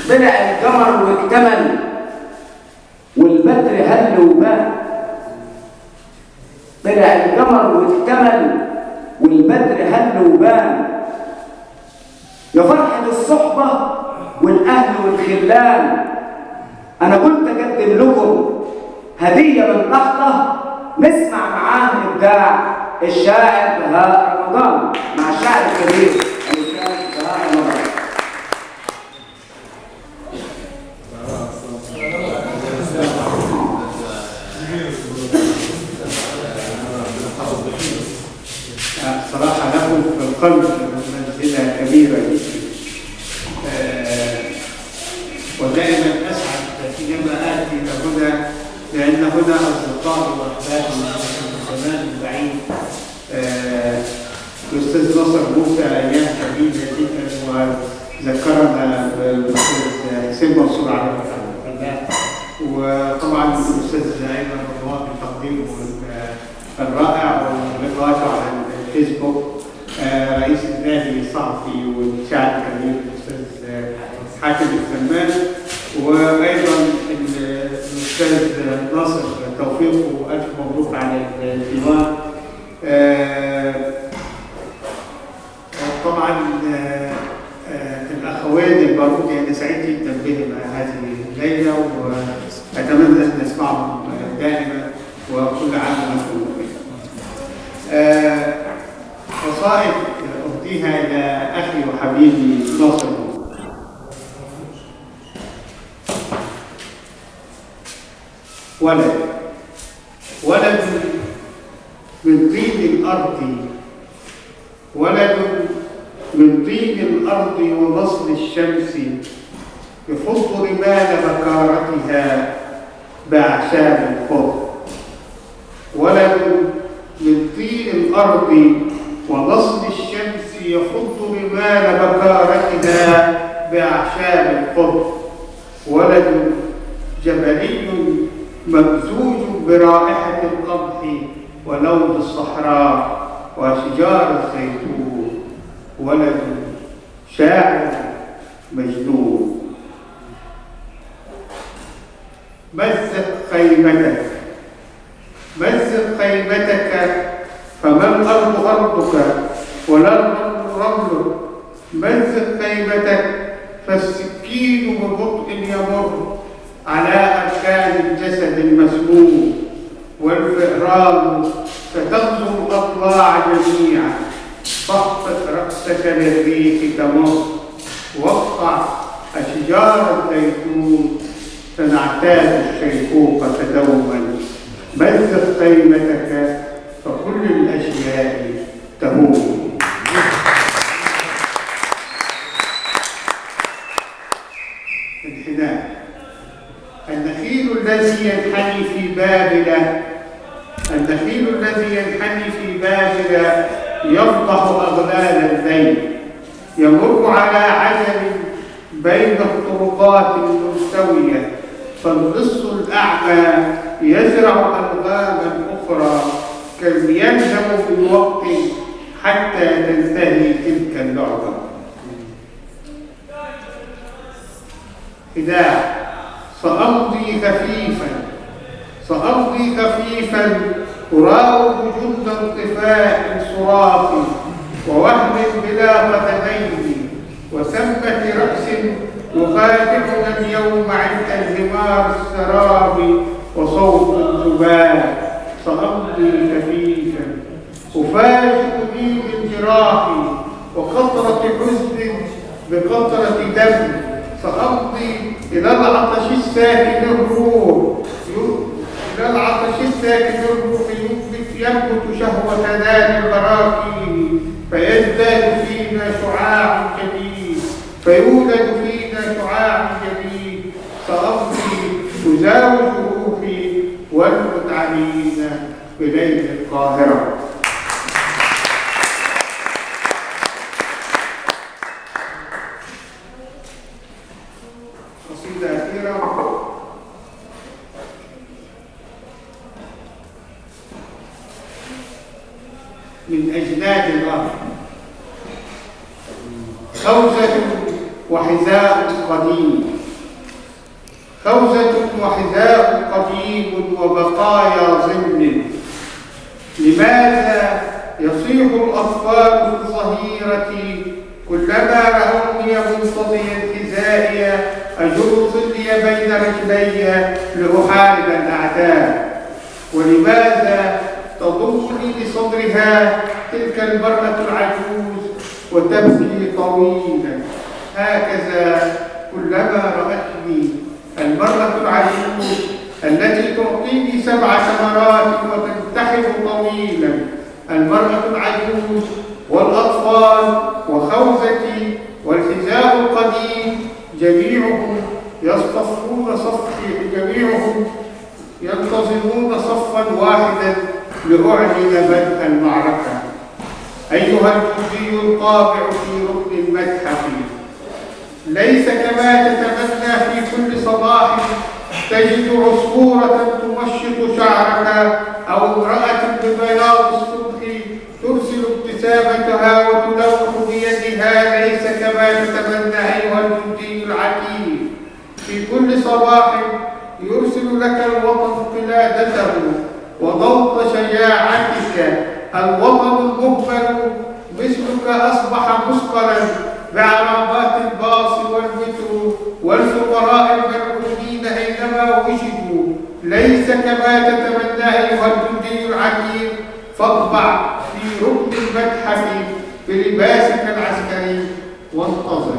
طلع القمر واكتمل والبدر هل وبان. طلع القمر واكتمل والبدر هل وبان. يا فرحة الصحبة والأهل والخلان، أنا قلت أقدم لكم هدية من تحته نسمع معاه إبداع الشاعر بهاء رمضان مع الشاعر الكبير الأستاذ بهاء رمضان. صراحة له في القلب منزلة كبيرة جدا، ودائما أسعد حينما آتي هنا، لأن هنا أصدقائي وأحبابي من زمان بعيد. الأستاذ ناصر موسى أيام جميلة جدا وذكرنا بالأستاذ حسين منصور على الله، وطبعا الأستاذ أيمن رضوان بتقديمه الرائع ولقاءاته على الفيسبوك، رئيس النادي الصحفي والشاعر الكبير الأستاذ حاتم السمان، وأيضا الأستاذ ناصر توفيق، وألف مبروك على الديوان. طبعا الأخوين البارودي أنا سعيد جدا بهم هذه الليلة، وأتمنى أن نسمعهم دائما وكل عام وأنتم بخير. قصائد أهديها إلى أخي وحبيبي ناصر. ولد من طين الأرض، ولد من طين الأرض ونصل الشمس، يفض رمال بكارتها بأعشاب الخضر. ولد من طين الأرض ونصل الشمس، يفض رمال بكارتها بأعشاب الخضر. ولد جبلي ممزوج برائحة القمح ولون الصحراء وشجار الزيتون. ولد شاعر مجنون. مزق خيمتك، مزق خيمتك، فما الأرض أرضك ولا الرمل رملك. مزق خيمتك، فالسكين ببطء يمر على أركان الجسد المسموم، والفئران ستغزو الأضلاع جميعا. فاخفض رأسك للريح تمر، واقطع أشجار الزيتون، سنعتاد الشيخوخة دوما. مزق خيمتك فكل الأشياء تهون. انحناء. النخيل الذي ينحني في بابل، النخيل الذي ينحني في بابل يفضح أغلال الليل، يمر على عجل بين الطرقات المستوية، فاللص الأعمى يزرع ألغاما أخرى كي يلزم بالوقت حتى تنتهي تلك اللعبة. خداع. سأمضي خفيفا، سأمضي خفيفا، أراوغ جند انطفاء صراخ ووهم بلا قدمين، وسمة رأس يخادعنا اليوم عند انهمار السراب وصوت الذباب. سأمضي خفيفا، أفاجئ بي من جراحي وقطرة حزن بقطرة دم. سأمضي إلى العطش الساكن الروح، إلى العطش الساكن الروح ينبت شهوة ذات البراكين، فيزداد فينا شعاع جديد، فيولد فينا شعاع جديد. سأمضي أزاوج روحي والمتعبين بليل القاهرة. قصيدة أخيرة. من أجناد الأرض. خوذة وحذاء قديم، خوذة وحذاء قديم وبقايا ظل. لماذا يصيح الأطفال في الظهيرة كلما رأوني منتضيا حذائي أجر ظلي بين رجلي لأحارب الأعداء؟ ولماذا تضمني بصدرها تلك المرأة العجوز وتبكي طويلا؟ هكذا كلما رأتني المرأة العجوز التي تعطيني 7 ثمرات وتنتحب طويلا، المرأة العجوز والأطفال وخوذتي والحذاء القديم جميعهم يصطفون جميعهم ينتظمون صفا واحدا لأعلن بدء المعركة. أيها الجندي القابع في ركن المتحف، ليس كما تتمنى في كل صباح تجد عصفورة تمشط شعرك أو امرأة ببياض الصبح ترسل ابتسامتها وتلوح بيدها. ليس كما تتمنى أيها الجندي العتيد، في كل صباح يرسل لك الوطن قلادته وضوط شجاعتك. الوطن المهمل مثلك أصبح مثقلا بعربات الباص والمترو والفقراء المرعوبين أينما وجدوا. ليس كما تتمنى أيها الجندي العتيد، فاطبع في ركن المتحف بلباسك العسكري وانتظر.